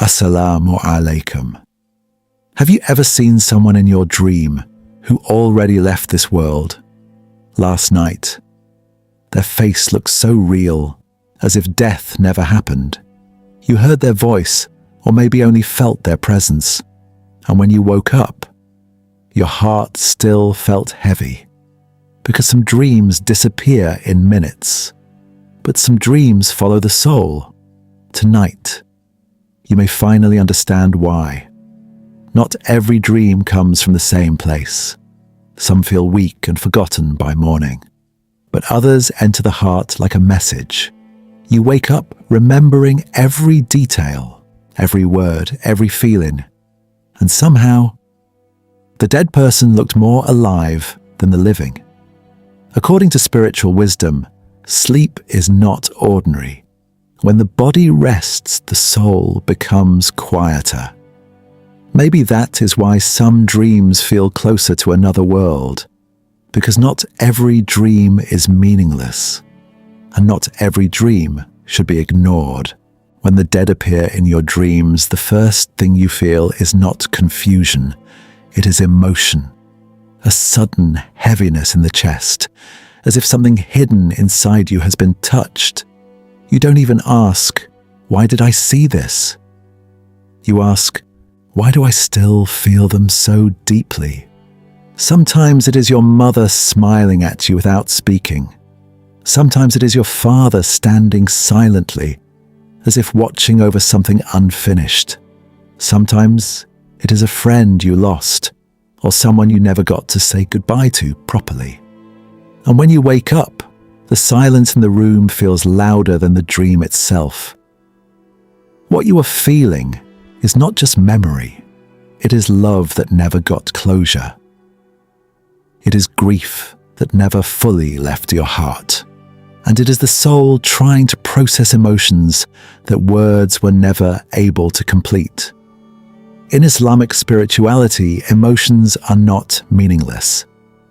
Assalamu alaikum. Have you ever seen someone in your dream who already left this world? Last night, their face looked so real, as if death never happened. You heard their voice, or maybe only felt their presence, and when you woke up, your heart still felt heavy, because some dreams disappear in minutes, but some dreams follow the soul. Tonight, you may finally understand why. Not every dream comes from the same place. Some feel weak and forgotten by morning, but others enter the heart like a message. You wake up remembering every detail, every word, every feeling, and somehow, the dead person looked more alive than the living. According to spiritual wisdom, sleep is not ordinary. When the body rests, the soul becomes quieter. Maybe that is why some dreams feel closer to another world, because not every dream is meaningless, and not every dream should be ignored. When the dead appear in your dreams, the first thing you feel is not confusion, it is emotion, a sudden heaviness in the chest, as if something hidden inside you has been touched. You don't even ask, "Why did I see this?" You ask, "Why do I still feel them so deeply?" Sometimes it is your mother smiling at you without speaking. Sometimes it is your father standing silently, as if watching over something unfinished. Sometimes it is a friend you lost, or someone you never got to say goodbye to properly. And when you wake up, the silence in the room feels louder than the dream itself. What you are feeling is not just memory. It is love that never got closure. It is grief that never fully left your heart. And it is the soul trying to process emotions that words were never able to complete. In Islamic spirituality, emotions are not meaningless.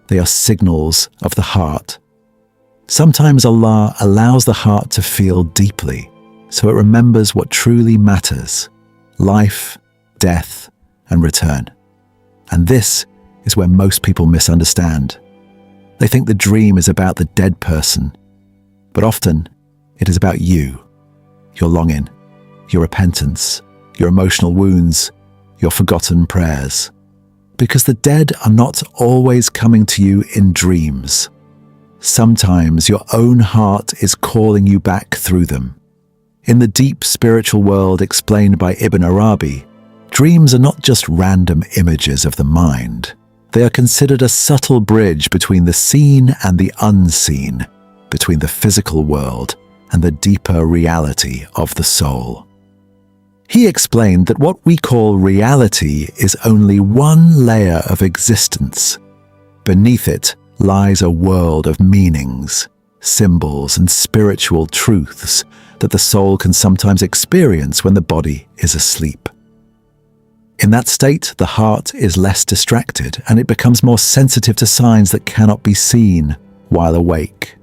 They are signals of the heart. Sometimes Allah allows the heart to feel deeply, so it remembers what truly matters: life, death, and return. And this is where most people misunderstand. They think the dream is about the dead person, but often it is about you, your longing, your repentance, your emotional wounds, your forgotten prayers. Because the dead are not always coming to you in dreams. Sometimes your own heart is calling you back through them. In the deep spiritual world explained by Ibn Arabi, dreams are not just random images of the mind. They are considered a subtle bridge between the seen and the unseen, between the physical world and the deeper reality of the soul. He explained that what we call reality is only one layer of existence. Beneath it lies a world of meanings, symbols, and spiritual truths that the soul can sometimes experience when the body is asleep. In that state, the heart is less distracted and it becomes more sensitive to signs that cannot be seen while awake.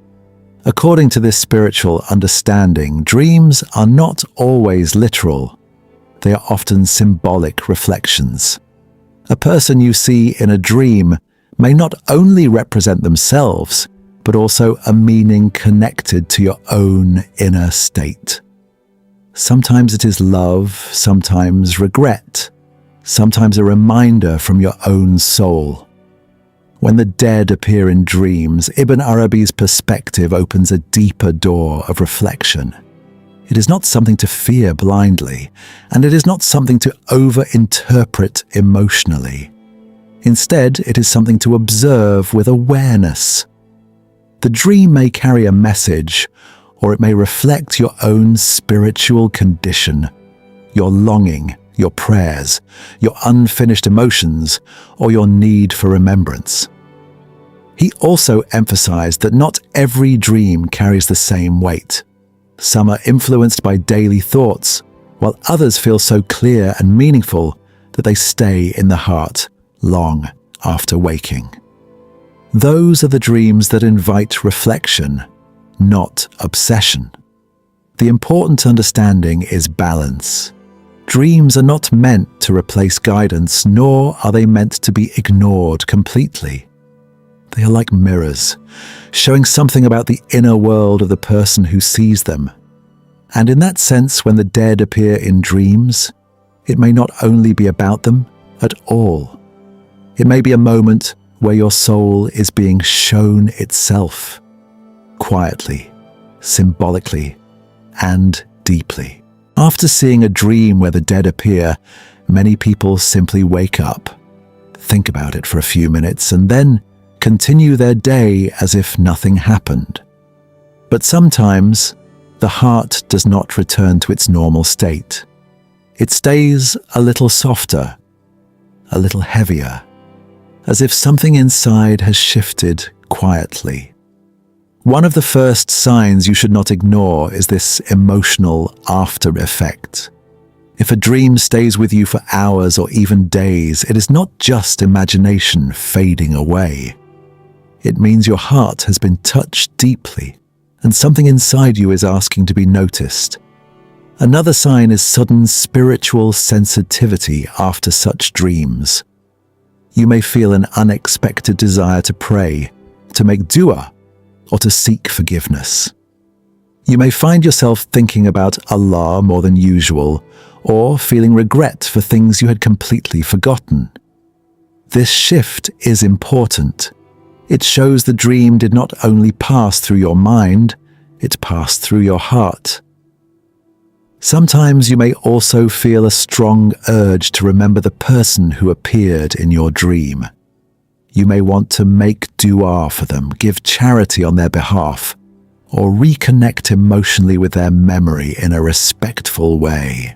According to this spiritual understanding, dreams are not always literal. They are often symbolic reflections. A person you see in a dream may not only represent themselves, but also a meaning connected to your own inner state. Sometimes it is love, sometimes regret, sometimes a reminder from your own soul. When the dead appear in dreams, Ibn Arabi's perspective opens a deeper door of reflection. It is not something to fear blindly, and it is not something to over-interpret emotionally. Instead, it is something to observe with awareness. The dream may carry a message, or it may reflect your own spiritual condition, your longing, your prayers, your unfinished emotions, or your need for remembrance. He also emphasized that not every dream carries the same weight. Some are influenced by daily thoughts, while others feel so clear and meaningful that they stay in the heart long after waking. Those are the dreams that invite reflection, not obsession. The important understanding is balance. Dreams are not meant to replace guidance, nor are they meant to be ignored completely. They are like mirrors, showing something about the inner world of the person who sees them. And in that sense, when the dead appear in dreams, it may not only be about them at all. It may be a moment where your soul is being shown itself, quietly, symbolically, and deeply. After seeing a dream where the dead appear, many people simply wake up, think about it for a few minutes, and then continue their day as if nothing happened. But sometimes, the heart does not return to its normal state. It stays a little softer, a little heavier, as if something inside has shifted quietly. One of the first signs you should not ignore is this emotional after effect. If a dream stays with you for hours or even days, it is not just imagination fading away. It means your heart has been touched deeply, and something inside you is asking to be noticed. Another sign is sudden spiritual sensitivity after such dreams. You may feel an unexpected desire to pray, to make dua, or to seek forgiveness. You may find yourself thinking about Allah more than usual, or feeling regret for things you had completely forgotten. This shift is important. It shows the dream did not only pass through your mind, it passed through your heart. Sometimes you may also feel a strong urge to remember the person who appeared in your dream. You may want to make dua for them, give charity on their behalf, or reconnect emotionally with their memory in a respectful way.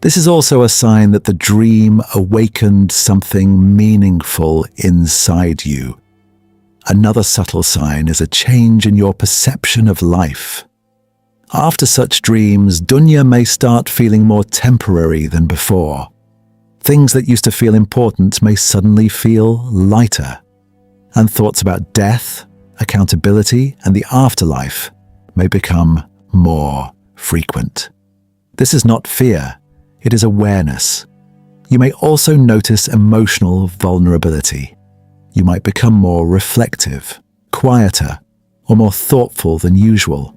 This is also a sign that the dream awakened something meaningful inside you. Another subtle sign is a change in your perception of life. After such dreams, dunya may start feeling more temporary than before. Things that used to feel important may suddenly feel lighter, and thoughts about death, accountability, and the afterlife may become more frequent. This is not fear, it is awareness. You may also notice emotional vulnerability. You might become more reflective, quieter, or more thoughtful than usual.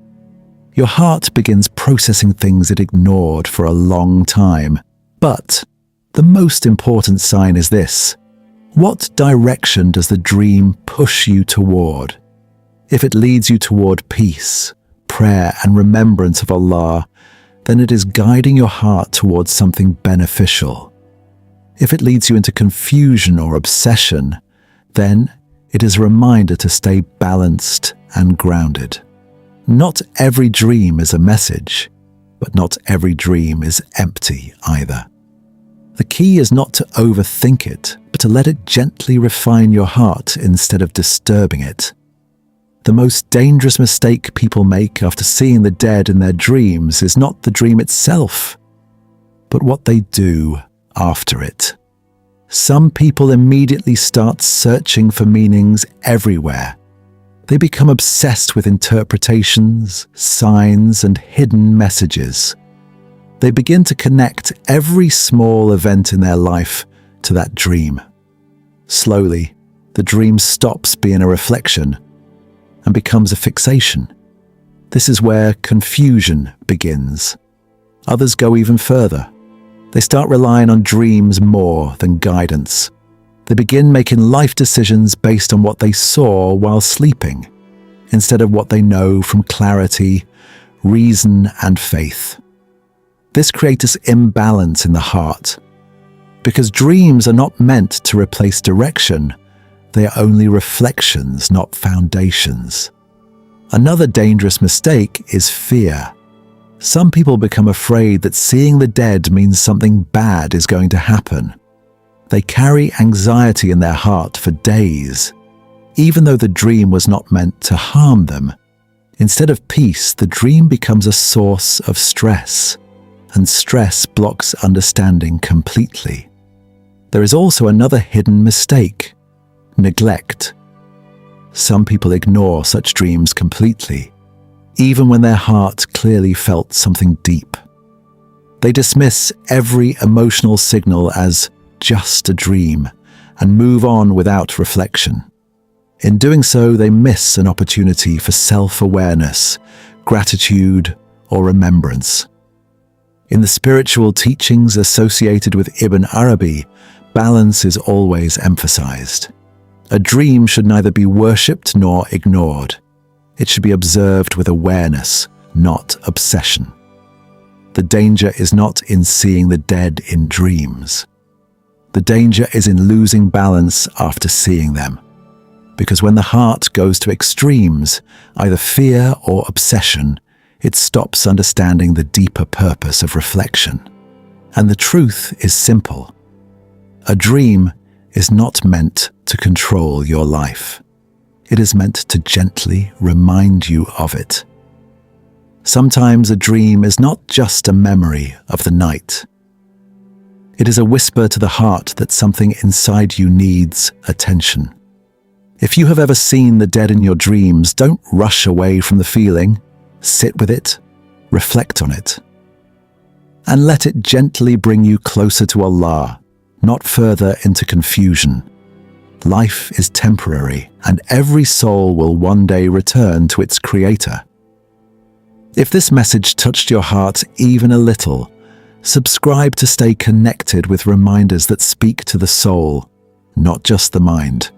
Your heart begins processing things it ignored for a long time. But the most important sign is this: what direction does the dream push you toward? If it leads you toward peace, prayer, and remembrance of Allah, then it is guiding your heart towards something beneficial. If it leads you into confusion or obsession, then it is a reminder to stay balanced and grounded. Not every dream is a message, but not every dream is empty either. The key is not to overthink it, but to let it gently refine your heart instead of disturbing it. The most dangerous mistake people make after seeing the dead in their dreams is not the dream itself, but what they do after it. Some people immediately start searching for meanings everywhere. They become obsessed with interpretations, signs, and hidden messages. They begin to connect every small event in their life to that dream. Slowly, the dream stops being a reflection and becomes a fixation. This is where confusion begins. Others go even further. They start relying on dreams more than guidance. They begin making life decisions based on what they saw while sleeping, instead of what they know from clarity, reason, and faith. This creates imbalance in the heart, because dreams are not meant to replace direction. They are only reflections, not foundations. Another dangerous mistake is fear. Some people become afraid that seeing the dead means something bad is going to happen. They carry anxiety in their heart for days, even though the dream was not meant to harm them. Instead of peace, the dream becomes a source of stress, and stress blocks understanding completely. There is also another hidden mistake: neglect. Some people ignore such dreams completely, even when their heart clearly felt something deep. They dismiss every emotional signal as just a dream and move on without reflection. In doing so, they miss an opportunity for self-awareness, gratitude, or remembrance. In the spiritual teachings associated with Ibn Arabi, balance is always emphasized. A dream should neither be worshipped nor ignored. It should be observed with awareness, not obsession. The danger is not in seeing the dead in dreams. The danger is in losing balance after seeing them. Because when the heart goes to extremes, either fear or obsession, it stops understanding the deeper purpose of reflection. And the truth is simple. A dream is not meant to control your life. It is meant to gently remind you of it. Sometimes a dream is not just a memory of the night. It is a whisper to the heart that something inside you needs attention. If you have ever seen the dead in your dreams, don't rush away from the feeling. Sit with it, reflect on it, and let it gently bring you closer to Allah, not further into confusion. Life is temporary, and every soul will one day return to its Creator. If this message touched your heart even a little, subscribe to stay connected with reminders that speak to the soul, not just the mind.